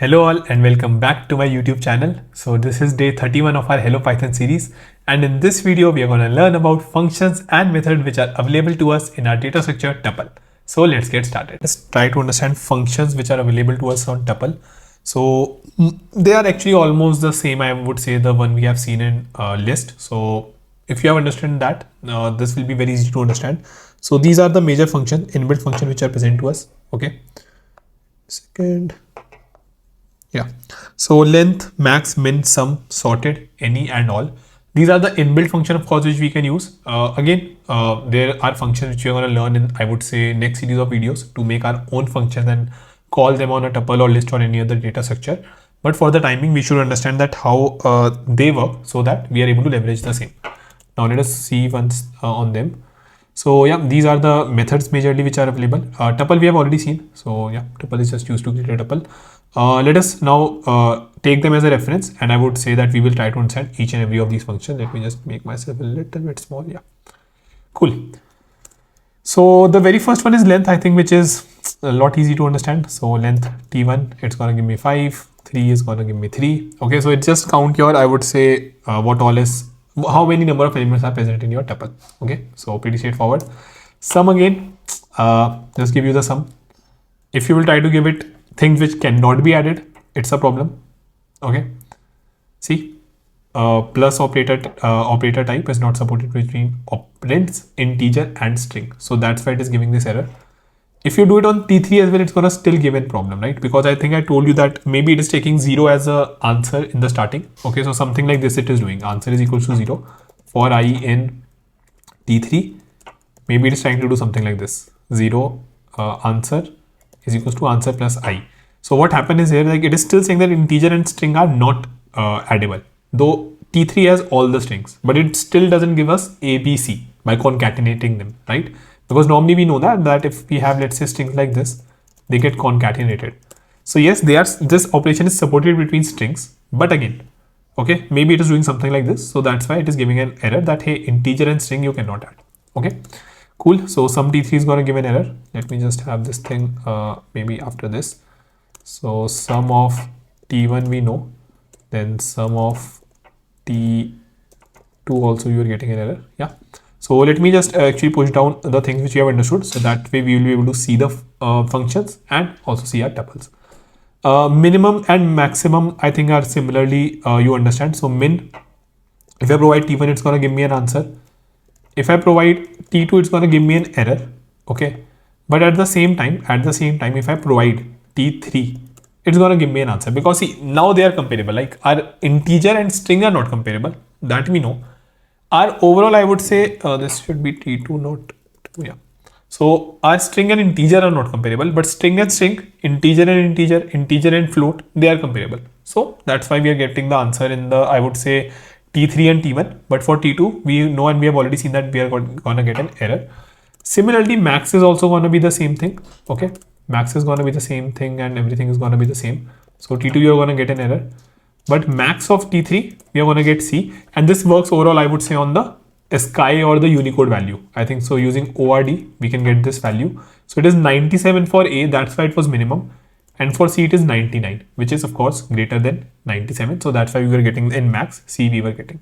Hello all and welcome back to my YouTube channel. So this is day 31 of our Hello Python series, and in this video we are going to learn about functions and methods which are available to us in our data structure tuple. So let's get started. Let's try to understand functions which are available to us on tuple. So they are actually almost the same, I would say, the one we have seen in list. So if you have understood that, this will be very easy to understand. So these are the major function, inbuilt function which are present to us. Okay. Second. Yeah, so length, max, min, sum, sorted, any and all. These are the inbuilt function, of course, which we can use. There are functions which we are going to learn in, I would say, next series of videos to make our own functions and call them on a tuple or list or any other data structure. But for the timing, we should understand that how they work so that we are able to leverage the same. Now let us see once on them. So yeah, these are the methods majorly which are available. Tuple we have already seen. So yeah, tuple is just used to create a tuple. Let us now take them as a reference, and I would say that we will try to understand each and every of these functions. Let me just make myself a little bit small. Yeah, cool. So the very first one is length, I think, which is a lot easy to understand. So length t1, it's going to give me 5, 3 is going to give me 3. Okay, so it just count your, I would say, what all is, how many number of elements are present in your tuple. Okay, so pretty straightforward. Sum again, just give you the sum. If you will try to give it things which cannot be added, it's a problem. Okay, see, plus operator type is not supported between operands, integer and string, so that's why it is giving this error. If you do it on T3 as well, it's gonna still give a problem, right? Because I think I told you that maybe it is taking 0 as a answer in the starting. Okay, so something like this it is doing. Answer is equals to 0 for I in T3. Maybe it is trying to do something like this. 0 answer is equals to answer plus I. So what happened is here, like it is still saying that integer and string are not addable, though T3 has all the strings, but it still doesn't give us A, B, C by concatenating them, right? Because normally we know that if we have, let's say, strings like this, they get concatenated. So yes, this operation is supported between strings, but again, okay, maybe it is doing something like this. So that's why it is giving an error that, hey, integer and string you cannot add. Okay, cool. So sum T3 is going to give an error. Let me just have this thing maybe after this. So sum of T1 we know, then sum of T2 also you are getting an error. Yeah. So let me just actually push down the things which you have understood, so that way we will be able to see the functions and also see our tuples. Minimum and maximum, I think, are similarly you understand. So min, if I provide T1, it's going to give me an answer. If I provide T2, it's going to give me an error. Okay, but at the same time, if I provide T3, it's going to give me an answer, because see, now they are comparable. Like our integer and string are not comparable, that we know. Our overall, I would say, this should be T2, not 2, yeah. So our string and integer are not comparable, but string and string, integer and integer, integer and float, they are comparable. So that's why we are getting the answer in the, I would say, T3 and T1. But for T2, we know, and we have already seen that we are going to get an error. Similarly, max is also going to be the same thing. Okay, max is going to be the same thing, and everything is going to be the same. So T2, you are going to get an error. But max of T3, we are going to get C, and this works overall, I would say, on the ASCII or the Unicode value. I think so. Using ORD, we can get this value. So it is 97 for A, that's why it was minimum, and for C it is 99, which is of course greater than 97. So that's why we were getting in max, C we were getting.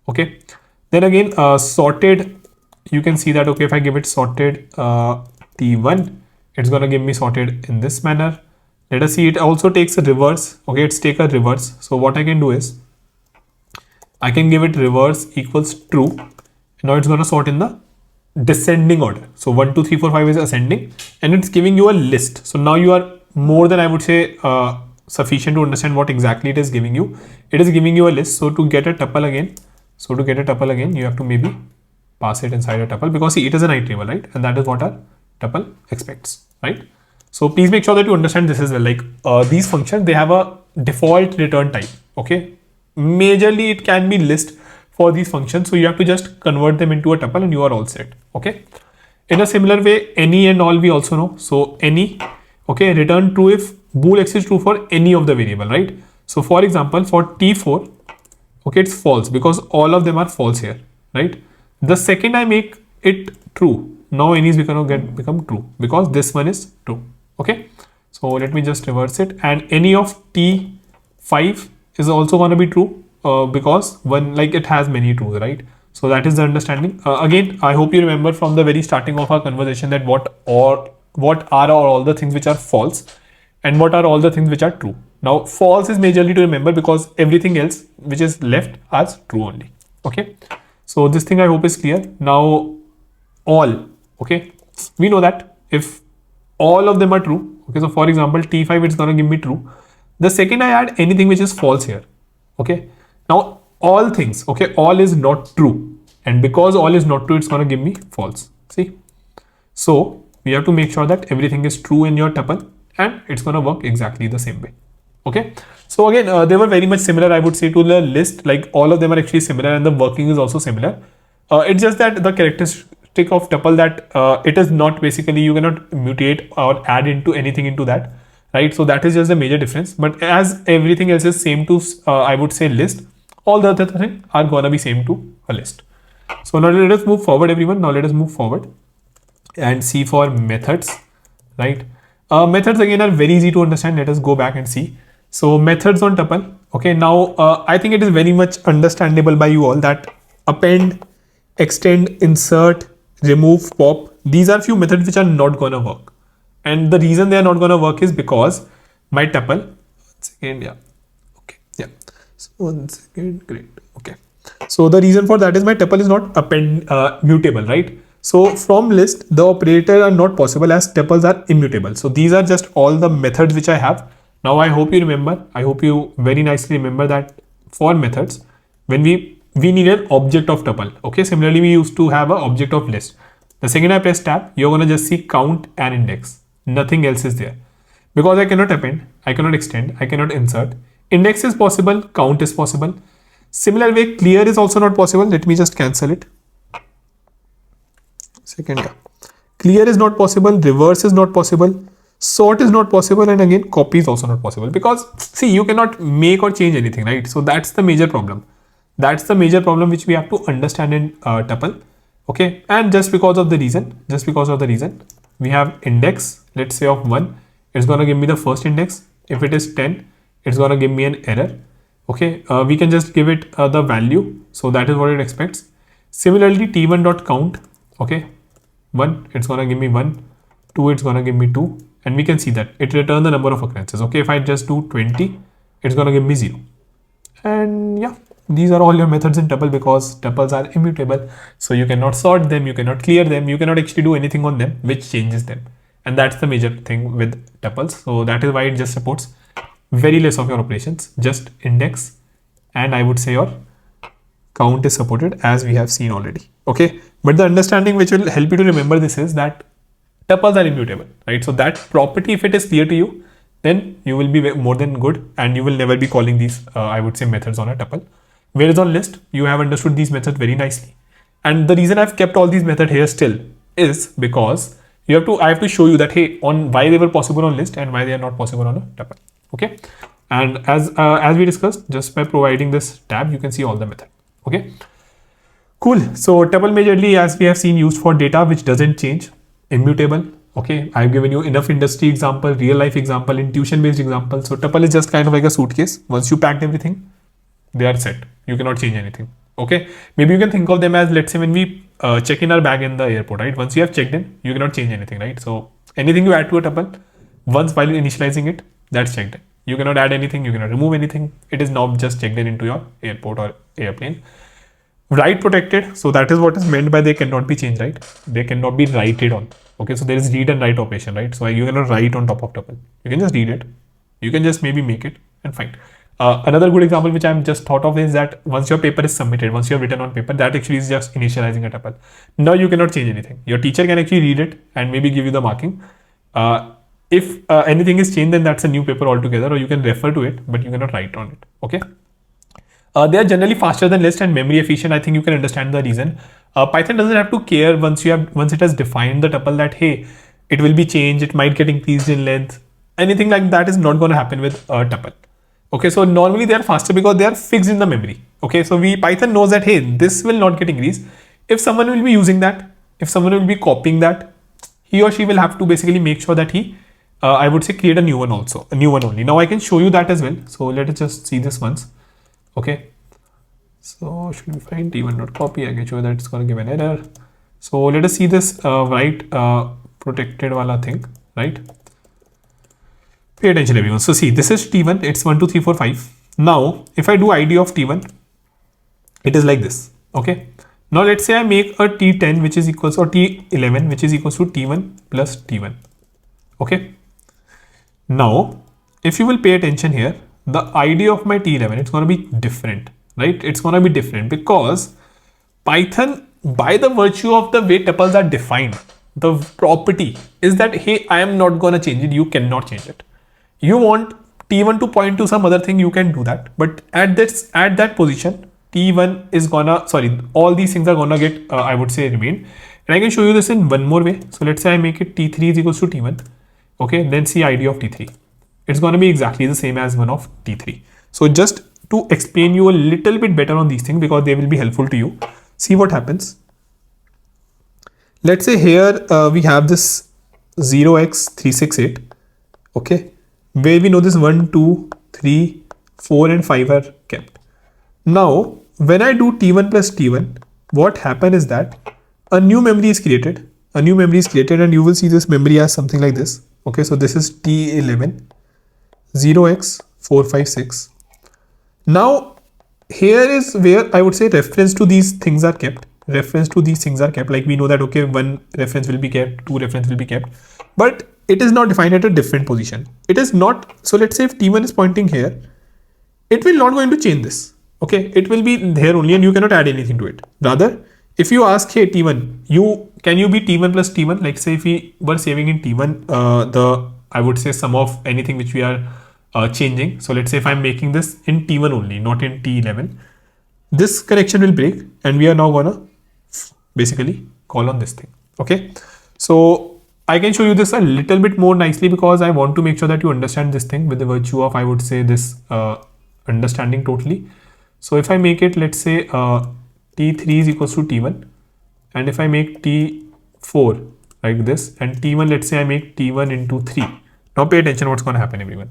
Okay. Then again, sorted, you can see that, okay, if I give it sorted T1, it's going to give me sorted in this manner. Let us see, it also takes a reverse. Okay, it's take a reverse. So what I can do is, I can give it reverse equals true. Now it's going to sort in the descending order. So 1, 2, 3, 4, 5 is ascending, and it's giving you a list. So now you are more than, I would say, sufficient to understand what exactly it is giving you. It is giving you a list. So to get a tuple again, you have to maybe pass it inside a tuple, because see, it is an iterable, right? And that is what our tuple expects, right? So please make sure that you understand this as well. Like these functions, they have a default return type. Okay, majorly it can be list for these functions, so you have to just convert them into a tuple and you are all set. Okay, in a similar way, any and all we also know. So any, okay, return true if bool x is true for any of the variable, right? So for example, for T4, okay, it's false because all of them are false here, right? The second I make it true, now any is become true because this one is true. Okay, so So let me just reverse it, and any of T5 is also going to be true because one, like, it has many truths, right? So that is the understanding. Again, I hope you remember from the very starting of our conversation that what are all the things which are false and what are all the things which are true. Now false is majorly to remember because everything else which is left as true only. Okay, so this thing I hope is clear. Now all, okay, we know that if all of them are true, okay, so for example T5, it's gonna give me true. The second I add anything which is false here, okay, now all things, okay, all is not true, and because all is not true, it's gonna give me false. See, so we have to make sure that everything is true in your tuple and it's gonna work exactly the same way. Okay, so again, they were very much similar, I would say, to the list. Like all of them are actually similar and the working is also similar. It's just that the characteristic of tuple that it is not basically, you cannot mutate or add into anything into that, right? So that is just a major difference. But as everything else is same to I would say list, all the other things are gonna be same to a list. So now let us move forward, everyone. Now let us move forward and see for methods, right? Methods again are very easy to understand. Let us go back and see. So methods on tuple. Okay, now I think it is very much understandable by you all that append, extend, insert, remove, pop, these are few methods which are not gonna work. And the reason they are not gonna work is because my tuple, one second, yeah, okay, yeah, so 1 second, great, okay. So the reason for that is my tuple is not mutable, right? So from list, the operators are not possible as tuples are immutable. So these are just all the methods which I have. Now I hope you remember, I hope you very nicely remember that for methods, when we need an object of tuple. Okay, similarly we used to have an object of list. The second I press tab, you're gonna just see count and index. Nothing else is there. Because I cannot append, I cannot extend, I cannot insert. Index is possible, count is possible. Similar way, clear is also not possible. Let me just cancel it. Second, yeah. Clear is not possible, reverse is not possible, sort is not possible, and again copy is also not possible because see, you cannot make or change anything, right? So that's the major problem. That's the major problem which we have to understand in tuple. Okay, and just because of the reason, we have index, let's say of 1, it's gonna give me the first index. If it is 10, it's gonna give me an error. Okay, we can just give it the value, so that is what it expects. Similarly, t1.count, okay, 1, it's gonna give me 1, 2, it's gonna give me 2, and we can see that it returns the number of occurrences. Okay, if I just do 20, it's gonna give me 0. And yeah, these are all your methods in tuple because tuples are immutable. So you cannot sort them, you cannot clear them, you cannot actually do anything on them which changes them. And that's the major thing with tuples. So that is why it just supports very less of your operations, just index, and I would say your count is supported as we have seen already. Okay, but the understanding which will help you to remember this is that tuples are immutable, right? So that property, if it is clear to you, then you will be more than good and you will never be calling these I would say methods on a tuple. Whereas on list, you have understood these methods very nicely. And the reason I've kept all these methods here still is because I have to show you that, hey, on why they were possible on list and why they are not possible on a tuple. Okay, and as we discussed, just by providing this tab, you can see all the method. Okay, cool. So tuple majorly, as we have seen, used for data which doesn't change, immutable. Okay, I've given you enough industry example, real life example, intuition based example. So tuple is just kind of like a suitcase. Once you packed everything, they are set. You cannot change anything. Okay, maybe you can think of them as, let's say when we check in our bag in the airport, right? Once you have checked in, you cannot change anything, right? So anything you add to a tuple, once while initializing it, that's checked in. You cannot add anything, you cannot remove anything. It is now just checked in into your airport or airplane. Write protected. So that is what is meant by they cannot be changed, right? They cannot be writed on. Okay, so there is read and write operation, right? So you cannot write on top of tuple. You can just read it. You can just maybe make it and fine. Another good example which I'm just thought of is that once your paper is submitted, once you have written on paper, that actually is just initializing a tuple. Now you cannot change anything. Your teacher can actually read it and maybe give you the marking. If anything is changed, then that's a new paper altogether, or you can refer to it, but you cannot write on it. Okay. They are generally faster than list and memory efficient. I think you can understand the reason. Python doesn't have to care once it has defined the tuple that, hey, it will be changed, it might get increased in length. Anything like that is not going to happen with a tuple. Okay, so normally they are faster because they are fixed in the memory. Okay, so Python knows that, hey, this will not get increased. If someone will be using that, if someone will be copying that, he or she will have to basically make sure that he I would say create a new one also, a new one only. Now I can show you that as well. So let us just see this once. Okay. So should we find t1.copy? I can show you that it's going to give an error. So let us see this write protected wala thing, right? Pay attention everyone. So see, this is t1, it's 1, 2, 3, 4, 5. Now, if I do ID of t1, it is like this, okay? Now let's say I make a t10 which is equals, or t11 which is equals to t1 plus t1, okay? Now, if you will pay attention here, the ID of my t11, it's going to be different, right? It's going to be different because Python, by the virtue of the way tuples are defined, the property is that, hey, I am not going to change it. You cannot change it. You want t1 to point to some other thing, you can do that. But at that position, t1 is gonna, sorry, all these things are gonna get, I would say, remain. And I can show you this in one more way. So let's say I make it t3 is equals to t1. Okay, then see ID of t3. It's gonna be exactly the same as one of t3. So just to explain you a little bit better on these things, because they will be helpful to you. See what happens. Let's say here we have this 0x368. Okay, where we know this 1, 2, 3, 4 and 5 are kept. Now, when I do t1 plus t1, what happens is that a new memory is created. A new memory is created and you will see this memory as something like this. Okay, so this is t11, 0x456. Now, here is where I would say reference to these things are kept. Reference to these things are kept. Like we know that, okay, one reference will be kept, two reference will be kept. But it is not defined at a different position. It is not. So let's say if t1 is pointing here, it will not going to change this. Okay, it will be there only and you cannot add anything to it. Rather, if you ask, hey t1, can you be t1 plus t1? Like say if we were saving in t1, I would say sum of anything which we are changing. So let's say if I'm making this in t1 only, not in t11, this connection will break and we are now gonna basically call on this thing. Okay, so I can show you this a little bit more nicely because I want to make sure that you understand this thing with the virtue of, I would say, this understanding totally. So if I make it, let's say t3 is equals to t1, and if I make t4 like this, and t1, let's say I make t1 into 3. Now pay attention what's going to happen, everyone.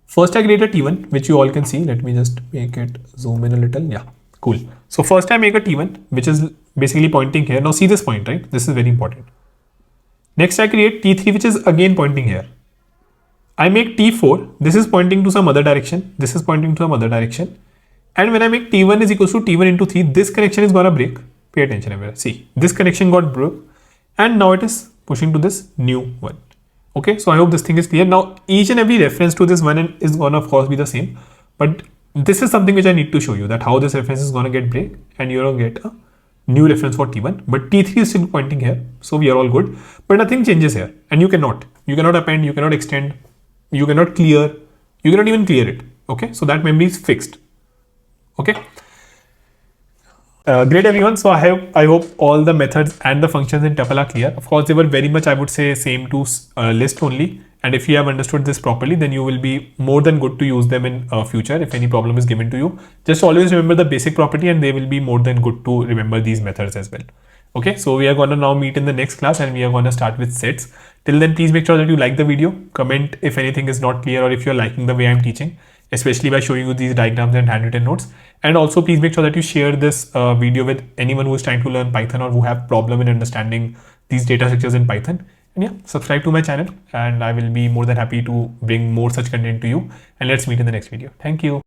First I create a t1, which you all can see. Let me just make it zoom in a little. Yeah, cool. So first I make a t1, which is basically pointing here. Now see this point, right? This is very important. Next I create t3, which is again pointing here. I make t4, this is pointing to some other direction, this is pointing to some other direction. And when I make t1 is equals to t1 into 3, this connection is gonna break. Pay attention everywhere. See, this connection got broke and now it is pushing to this new one. Okay, so I hope this thing is clear. Now each and every reference to this one is gonna of course be the same, but this is something which I need to show you, that how this reference is gonna get break and you're gonna get a new reference for t1, but t3 is still pointing here. So we are all good, but nothing changes here and you cannot append, you cannot extend, you cannot clear, you cannot even clear it. Okay, so that memory is fixed. Okay, great everyone. So I hope all the methods and the functions in tuple are clear. Of course, they were very much, I would say, same to list only. And if you have understood this properly, then you will be more than good to use them in future if any problem is given to you. Just always remember the basic property and they will be more than good to remember these methods as well. Okay, so we are going to now meet in the next class and we are going to start with sets. Till then, please make sure that you like the video, comment if anything is not clear or if you're liking the way I'm teaching, especially by showing you these diagrams and handwritten notes. And also please make sure that you share this video with anyone who is trying to learn Python or who have problem in understanding these data structures in Python. And yeah, subscribe to my channel and I will be more than happy to bring more such content to you. And let's meet in the next video. Thank you.